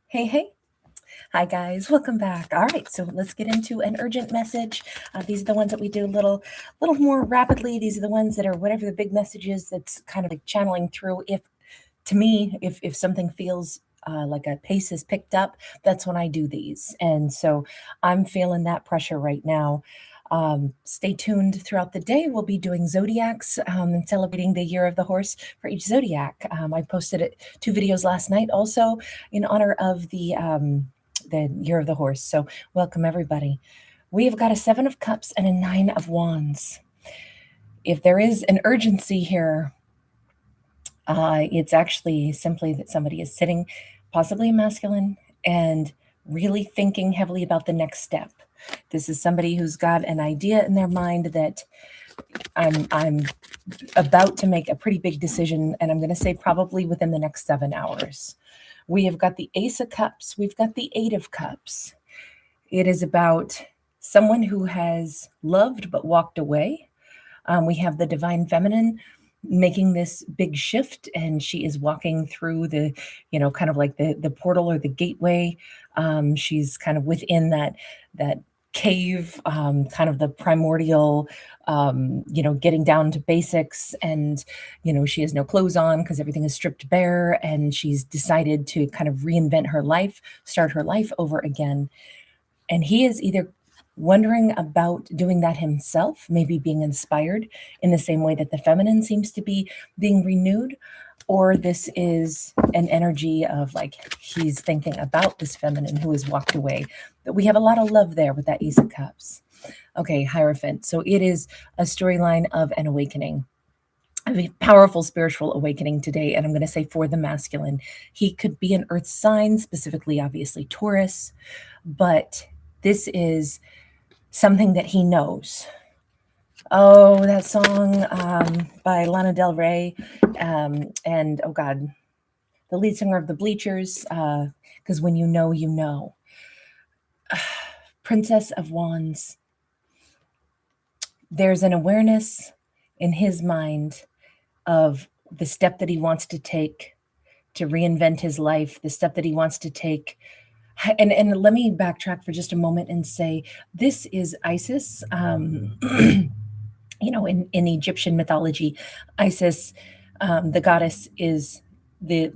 Hey, hey. Hi, guys. Welcome back. All right, so let's get into an urgent message. These are the ones that we do a little more rapidly. These are the ones that are whatever the big message is that's kind of like channeling through. If to me, if something feels like a pace is picked up, that's when I do these. And so I'm feeling that pressure right now. Stay tuned throughout the day. We'll be doing zodiacs and celebrating the year of the horse for each zodiac. I posted two videos last night also in honor of the year of the horse. So welcome everybody. We have got a 7 of cups and a 9 of wands. If there is an urgency here, it's actually simply that somebody is sitting, possibly masculine, and really thinking heavily about the next step. This is somebody who's got an idea in their mind that I'm about to make a pretty big decision, and I'm going to say probably within the next 7 hours. We have got the Ace of Cups. We've got the 8 of Cups. It is about someone who has loved but walked away. We have the Divine Feminine making this big shift, and she is walking through the, kind of like the portal or the gateway. She's kind of within that cave, kind of the primordial, getting down to basics. And, she has no clothes on because everything is stripped bare. And she's decided to kind of reinvent her life, start her life over again. And he is either wondering about doing that himself, maybe being inspired in the same way that the feminine seems to be being renewed, or this is an energy of like he's thinking about this feminine who has walked away. But we have a lot of love there with that Ace of Cups. Okay, Hierophant. So it is a storyline of an awakening. A powerful spiritual awakening today, and I'm going to say for the masculine. He could be an earth sign, specifically, obviously, Taurus, but this is something that he knows. Oh, that song by Lana Del Rey, and oh God, the lead singer of the Bleachers, because when you know, you know. Princess of Wands. There's an awareness in his mind of the step that he wants to take to reinvent his life, the step that he wants to take. And let me backtrack for just a moment and say this is Isis. In Egyptian mythology, Isis, the goddess, is the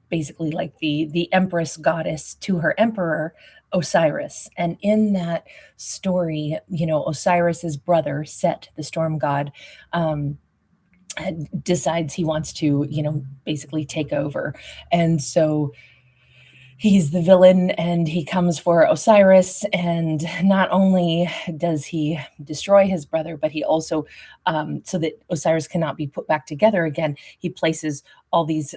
basically like the empress goddess to her emperor Osiris. And in that story, Osiris's brother Set, the storm god, decides he wants to, basically take over. And so he's the villain and he comes for Osiris. And not only does he destroy his brother, but he also, so that Osiris cannot be put back together again, he places all these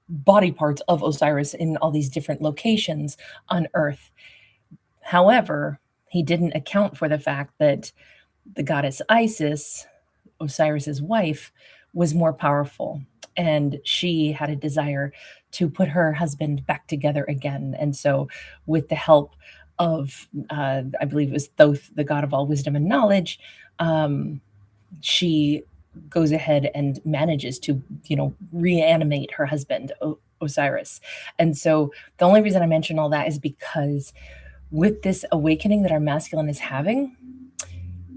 body parts of Osiris in all these different locations on Earth. However, he didn't account for the fact that the goddess Isis, Osiris's wife, was more powerful, and she had a desire to put her husband back together again. And so, with the help of, I believe it was Thoth, the god of all wisdom and knowledge, she goes ahead and manages to, reanimate her husband, Osiris. And so, the only reason I mention all that is because with this awakening that our masculine is having,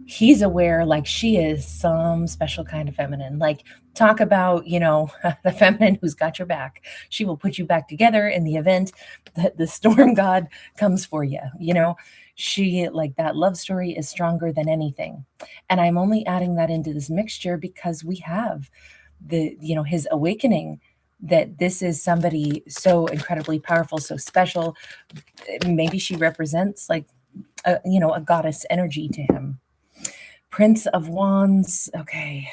he's aware like she is some special kind of feminine. Like, talk about, the feminine who's got your back. She will put you back together in the event that the storm god comes for you. She, like, that love story is stronger than anything. And I'm only adding that into this mixture because we have his awakening, that this is somebody so incredibly powerful, so special. Maybe she represents like a goddess energy to him. Prince of Wands. Okay.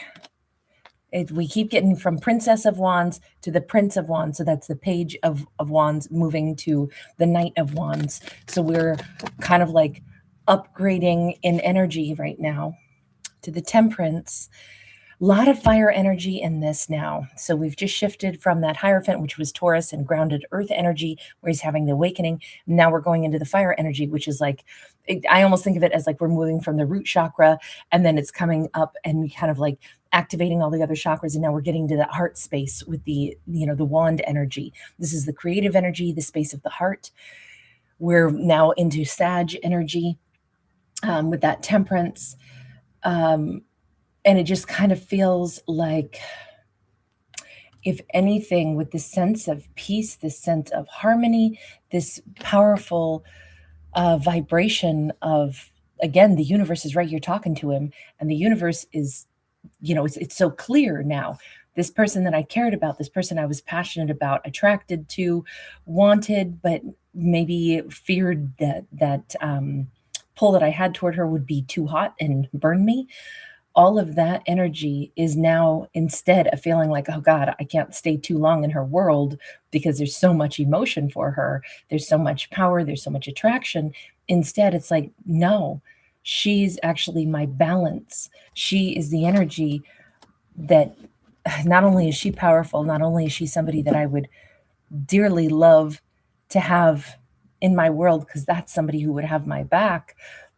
We keep getting from Princess of Wands to the Prince of Wands. So that's the Page of Wands moving to the Knight of Wands. So we're kind of like upgrading in energy right now to the Temperance. A lot of fire energy in this now. So we've just shifted from that Hierophant, which was Taurus and grounded earth energy, where he's having the awakening. Now we're going into the fire energy, which is like, I almost think of it as like we're moving from the root chakra, and then it's coming up and kind of like activating all the other chakras, and now we're getting to that heart space with the, the wand energy. This is the creative energy, the space of the heart. We're now into Sag energy, with that temperance. And it just kind of feels like, if anything, with this sense of peace, this sense of harmony, this powerful vibration of, again, the universe is right here talking to him, and the universe is, it's so clear now. This person that I cared about, this person I was passionate about, attracted to, wanted, but maybe feared that pull that I had toward her would be too hot and burn me. All of that energy is now, instead of feeling like, oh God, I can't stay too long in her world because there's so much emotion for her, there's so much power, there's so much attraction. Instead, it's like, no, she's actually my balance. She is the energy that, not only is she powerful, not only is she somebody that I would dearly love to have in my world, because that's somebody who would have my back,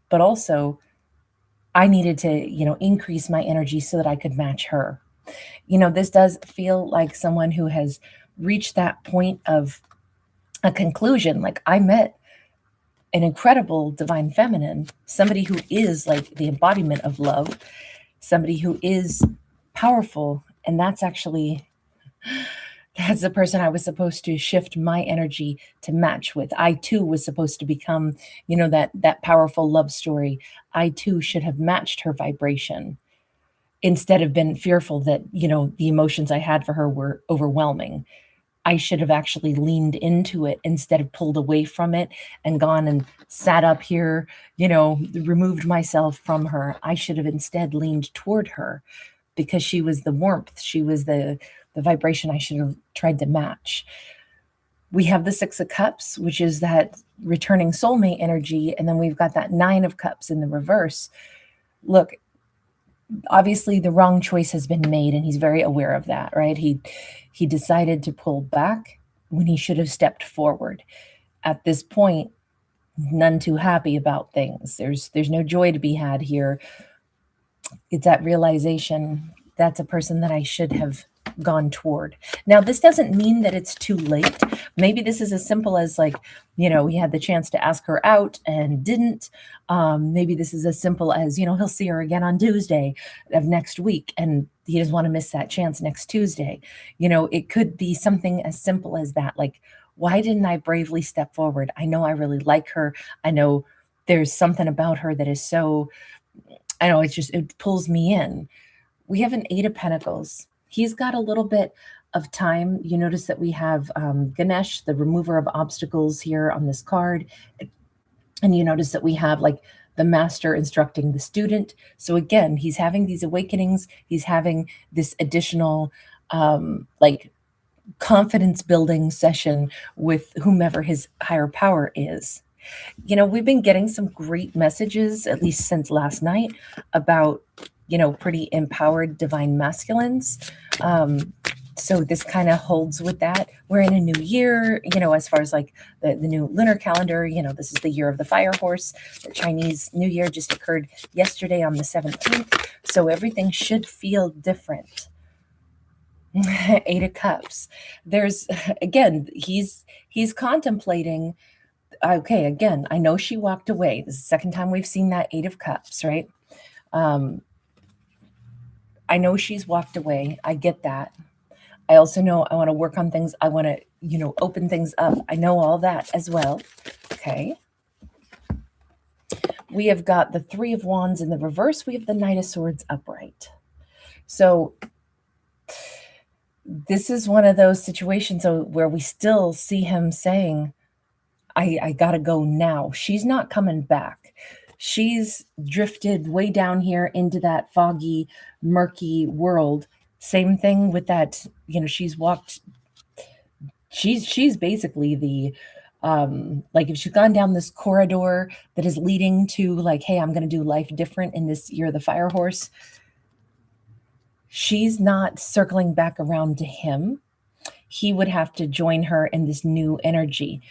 but also I needed to, increase my energy so that I could match her. This does feel like someone who has reached that point of a conclusion. Like, I met an incredible divine feminine, somebody who is like the embodiment of love, somebody who is powerful. And that's the person I was supposed to shift my energy to match with. I too was supposed to become, that powerful love story. I too should have matched her vibration, instead of been fearful that, the emotions I had for her were overwhelming. I should have actually leaned into it instead of pulled away from it and gone and sat up here, removed myself from her. I should have instead leaned toward her, because she was the warmth. She was the vibration I should have tried to match. We have the Six of Cups, which is that returning soulmate energy. And then we've got that Nine of Cups in the reverse. Look, obviously the wrong choice has been made, and he's very aware of that, right? He decided to pull back when he should have stepped forward. At this point, none too happy about things. There's no joy to be had here. It's that realization, that's a person that I should have gone toward. Now, this doesn't mean that it's too late. Maybe this is as simple as, like, he had the chance to ask her out and didn't. Maybe this is as simple as, he'll see her again on Tuesday of next week, and he doesn't want to miss that chance next Tuesday. It could be something as simple as that. Like, why didn't I bravely step forward? I know I really like her. I know there's something about her that is so, I know, it pulls me in. We have an Eight of Pentacles. He's got a little bit of time. You notice that we have Ganesh, the remover of obstacles, here on this card. And you notice that we have like the master instructing the student. So again, he's having these awakenings. He's having this additional like confidence building session with whomever his higher power is. We've been getting some great messages, at least since last night, about, pretty empowered divine masculines. So this kind of holds with that. We're in a new year, as far as like the new lunar calendar, this is the year of the fire horse. The Chinese New Year just occurred yesterday on the 17th. So everything should feel different. Eight of Cups. There's, again, he's contemplating, okay, again, I know she walked away. This is the second time we've seen that Eight of Cups, right? I know she's walked away. I get that. I also know I want to work on things. I want to, open things up. I know all that as well. Okay. We have got the Three of Wands in the reverse. We have the Knight of Swords upright. So this is one of those situations where we still see him saying, I got to go now. She's not coming back. She's drifted way down here into that foggy, murky world. Same thing with that, she's basically the, like, if she's gone down this corridor that is leading to like, hey, I'm going to do life different in this year of the fire horse. She's not circling back around to him. He would have to join her in this new energy.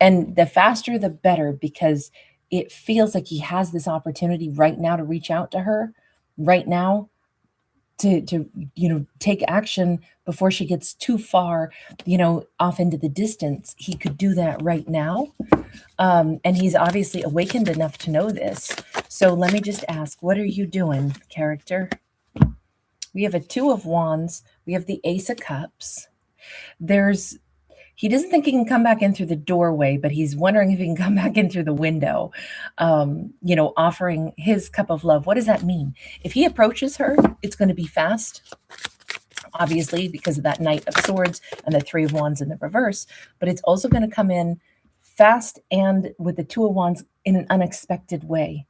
And the faster, the better, because it feels like he has this opportunity right now to reach out to her right now. to take action before she gets too far, off into the distance. He could do that right now. And he's obviously awakened enough to know this. So let me just ask, what are you doing, character? We have a Two of Wands. We have the Ace of Cups. He doesn't think he can come back in through the doorway, but he's wondering if he can come back in through the window, offering his cup of love. What does that mean? If he approaches her, it's going to be fast, obviously, because of that Knight of Swords and the Three of Wands in the reverse, but it's also going to come in fast and with the Two of Wands in an unexpected way.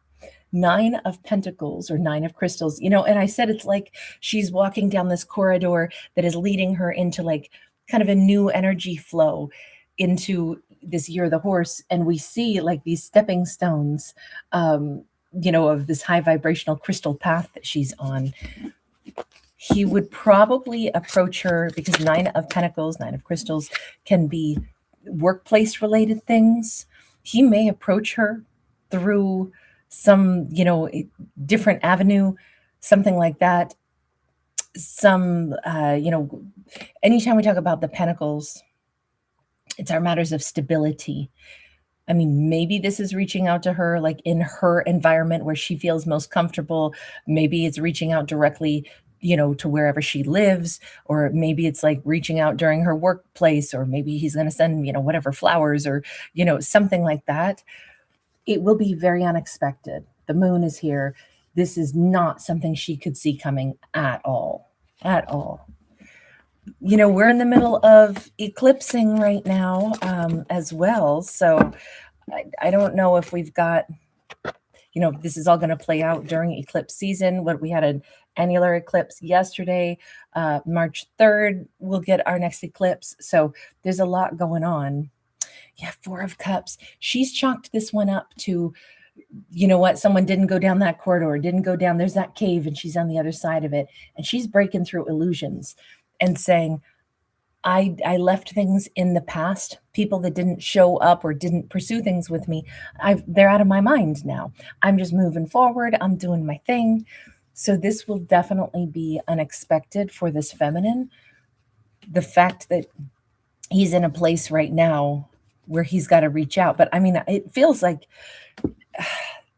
Nine of Pentacles or Nine of Crystals, and I said it's like she's walking down this corridor that is leading her into like kind of a new energy flow into this year of the horse. And we see like these stepping stones, of this high vibrational crystal path that she's on. He would probably approach her because Nine of Pentacles, Nine of Crystals can be workplace related things. He may approach her through some, different avenue, something like that. Anytime we talk about the Pentacles, it's our matters of stability. I mean, maybe this is reaching out to her like in her environment where she feels most comfortable. Maybe it's reaching out directly, to wherever she lives, or maybe it's like reaching out during her workplace, or maybe he's going to send, whatever flowers or, something like that. It will be very unexpected. The moon is here. This is not something she could see coming at all. At all. We're in the middle of eclipsing right now as well. So I don't know if we've got, this is all going to play out during eclipse season. We had an annular eclipse yesterday, March 3rd, we'll get our next eclipse. So there's a lot going on. Yeah, Four of Cups. She's chalked this one up to, someone didn't go down that corridor, didn't go down. There's that cave and she's on the other side of it. And she's breaking through illusions and saying, I left things in the past, people that didn't show up or didn't pursue things with me. They're out of my mind now. I'm just moving forward. I'm doing my thing. So this will definitely be unexpected for this feminine. The fact that he's in a place right now where he's got to reach out. But I mean, it feels like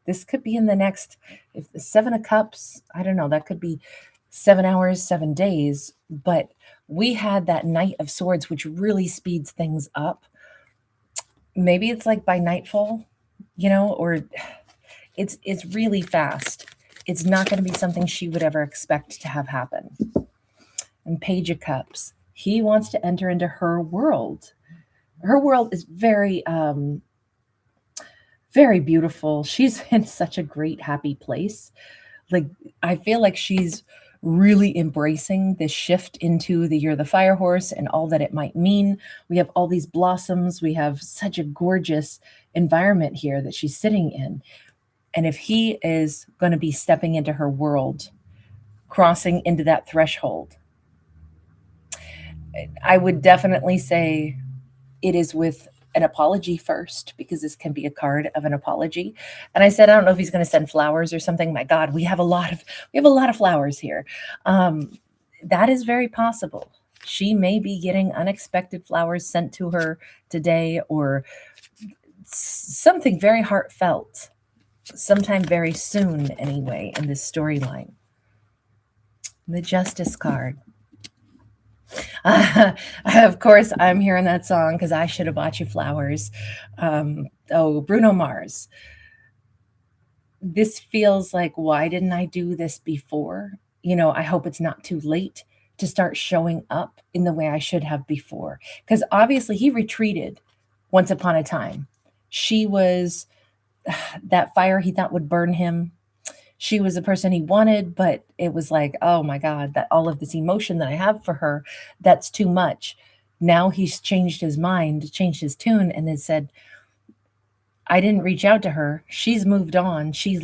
this could be in the next, if the Seven of Cups, I don't know, that could be 7 hours, 7 days. But we had that Knight of Swords, which really speeds things up. Maybe it's like by nightfall, or it's really fast. It's not going to be something she would ever expect to have happen. And Page of Cups, he wants to enter into her world. Her world is very, very beautiful. She's in such a great, happy place. Like, I feel like she's really embracing this shift into the year of the fire horse and all that it might mean. We have all these blossoms. We have such a gorgeous environment here that she's sitting in. And if he is going to be stepping into her world, crossing into that threshold, I would definitely say it is with an apology first, because this can be a card of an apology. And I said, I don't know if he's going to send flowers or something. My God, we have a lot of flowers here. That is very possible. She may be getting unexpected flowers sent to her today, or something very heartfelt, sometime very soon anyway, in this storyline. The Justice card. Of course, I'm hearing that song because I should have bought you flowers. Bruno Mars. This feels like, why didn't I do this before? I hope it's not too late to start showing up in the way I should have before. Because obviously he retreated once upon a time. She was that fire he thought would burn him. She was the person he wanted, but it was like, oh my God, that all of this emotion that I have for her, that's too much. Now he's changed his mind, changed his tune, and has said, I didn't reach out to her. She's moved on. She's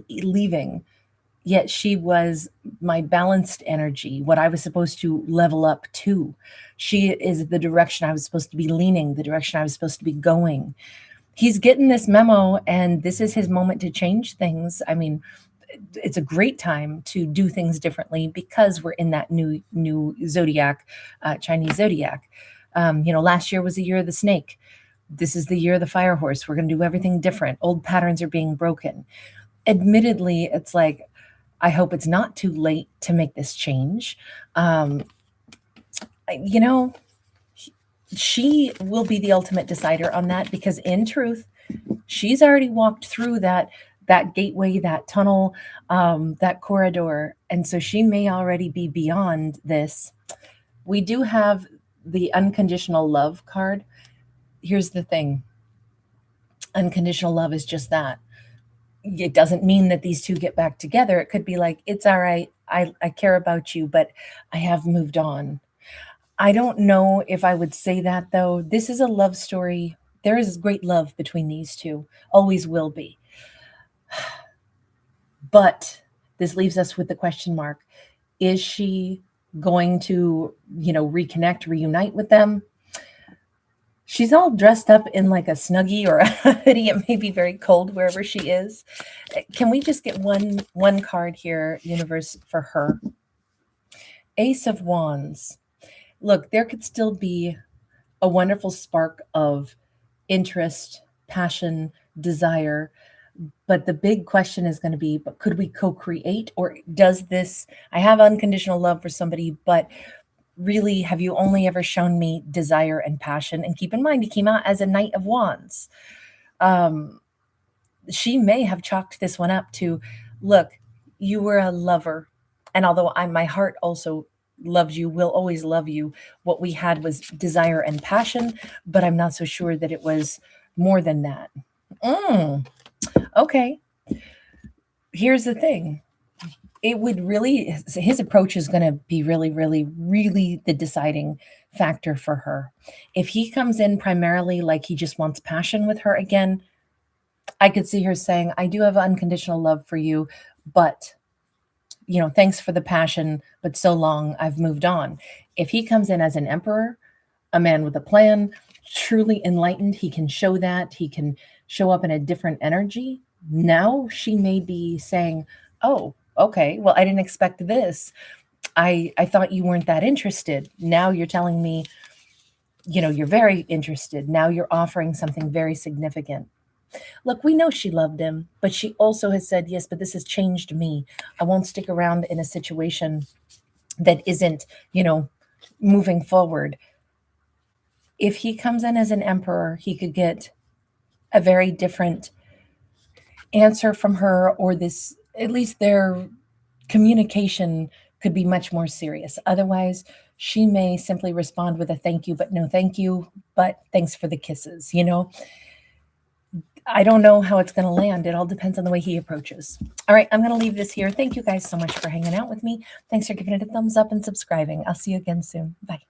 leaving. Yet she was my balanced energy, what I was supposed to level up to. She is the direction I was supposed to be leaning, the direction I was supposed to be going. He's getting this memo, and this is his moment to change things. I mean, it's a great time to do things differently because we're in that new zodiac, Chinese zodiac. Last year was the year of the snake. This is the year of the fire horse. We're going to do everything different. Old patterns are being broken. Admittedly, it's like, I hope it's not too late to make this change. You know, she will be the ultimate decider on that because in truth, she's already walked through that gateway, that tunnel, that corridor. And so she may already be beyond this. We do have the unconditional love card. Here's the thing. Unconditional love is just that. It doesn't mean that these two get back together. It could be like, it's all right. I care about you, but I have moved on. I don't know if I would say that though. This is a love story. There is great love between these two, always will be. But this leaves us with the question mark. Is she going to, reconnect, reunite with them? She's all dressed up in like a Snuggie or a hoodie. It may be very cold wherever she is. Can we just get one card here, universe, for her? Ace of Wands. Look, there could still be a wonderful spark of interest, passion, desire. But the big question is going to be, but could we co-create? Or does this, I have unconditional love for somebody, but really, have you only ever shown me desire and passion? And keep in mind, he came out as a Knight of Wands. She may have chalked this one up to, look, you were a lover. And although my heart also loves you, will always love you, what we had was desire and passion, but I'm not so sure that it was more than that. Okay. Here's the thing. It would really, his approach is going to be really, really, really the deciding factor for her. If he comes in primarily like he just wants passion with her again, I could see her saying, I do have unconditional love for you, but, thanks for the passion, but so long, I've moved on. If he comes in as an emperor, a man with a plan, truly enlightened, he can show that, he can show up in a different energy. Now she may be saying, oh, okay, well, I didn't expect this. I thought you weren't that interested. Now you're telling me, you're very interested. Now you're offering something very significant. Look, we know she loved him, but she also has said, yes, but this has changed me. I won't stick around in a situation that isn't, moving forward. If he comes in as an emperor, he could get a very different answer from her, or this, at least their communication could be much more serious. Otherwise, she may simply respond with a thank you, but no thank you, but thanks for the kisses, I don't know how it's going to land. It all depends on the way he approaches. All right, I'm going to leave this here. Thank you guys so much for hanging out with me. Thanks for giving it a thumbs up and subscribing. I'll see you again soon. Bye.